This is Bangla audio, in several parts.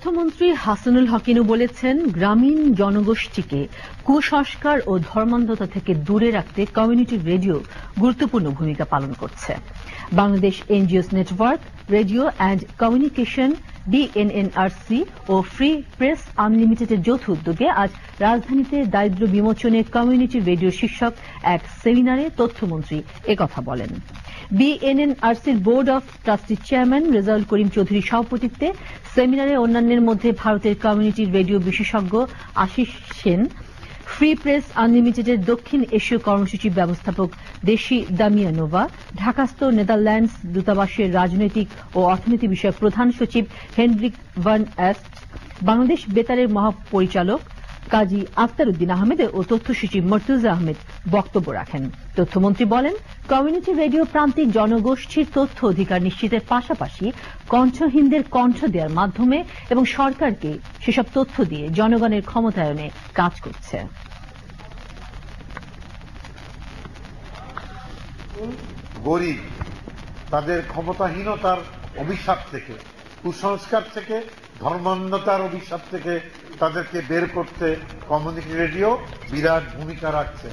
তথ্যমন্ত্রী হাসানুল হকিনু বলেছেন, গ্রামীণ জনগোষ্ঠীকে কুসংস্কার ও ধর্মান্ধতা থেকে দূরে রাখতে কমিউনিটি রেডিও গুরুত্বপূর্ণ ভূমিকা পালন করছে। Bangladesh NGOs network, radio and communication, BNNRC ও ফ্রি প্রেস আনলিমিটেডের যৌথ উদ্যোগে আজ রাজধানীতে দারিদ্র বিমোচনে কমিউনিটি রেডিও শীর্ষক এক সেমিনারে তথ্যমন্ত্রী একথা বলেন। BNNRCর board of trustee chairman Rezaul Karim চৌধুরীর সভাপতিত্বে সেমিনারে অন্যান্যের মধ্যে ভারতের কমিউনিটি রেডিও বিশেষজ্ঞ আশিস সেন, ফ্রি প্রেস আনলিমিটেডের দক্ষিণ এশীয় কর্মসূচি ব্যবস্থাপক দেশি দামিয়ানোভা, ঢাকাস্থ নেদারল্যান্ডস দূতাবাসের রাজনৈতিক ও অর্থনীতি বিষয়ক প্রধান সচিব হেনরিক ভান এস্ট, বাংলাদেশ বেতারের মহাপরিচালক কাজী আফতার উদ্দিন আহমেদ ও তথ্য সচিব মর্তুজা আহমেদ বক্তব্য রাখেন। তথ্যমন্ত্রী বলেন, কমিউনিটি রেডিও প্রান্তিক জনগোষ্ঠীর তথ্য অধিকার নিশ্চিতের পাশাপাশি কণ্ঠহীনদের কণ্ঠ দেওয়ার মাধ্যমে এবং সরকারকে সেসব তথ্য দিয়ে জনগণের ক্ষমতায়নে কাজ করছে। গরিব তাদের ক্ষমতাহীনতার অভিশাপ থেকে, কুসংস্কার থেকে, ধর্মান্ধতার অভিশাপ থেকে তাদেরকে বের করতে কমিউনিটি রেডিও বিরাট ভূমিকা রাখছে।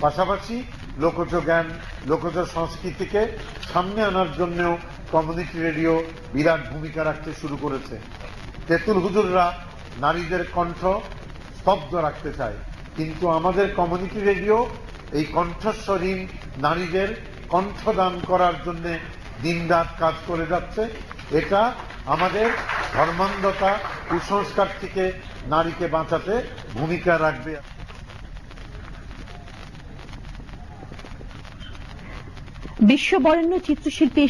পাশাপাশি লোকজ জ্ঞান, লোকজ সংস্কৃতিকে সামনে আনার জন্যও কমিউনিটি রেডিও বিরাট ভূমিকা রাখতে শুরু করেছে। তেঁতুল হুজুররা নারীদের কণ্ঠ স্তব্ধ রাখতে চায়, কিন্তু আমাদের কমিউনিটি রেডিও এই কণ্ঠস্বরহীন নারীদের কণ্ঠদান করার জন্য দিনরাত কাজ করে যাচ্ছে। এটা আমাদের ধর্মান্ধতা, কুসংস্কার থেকে নারীকে বাঁচাতে ভূমিকা রাখবে। বিশ্ববরেণ্য চিত্রশিল্পী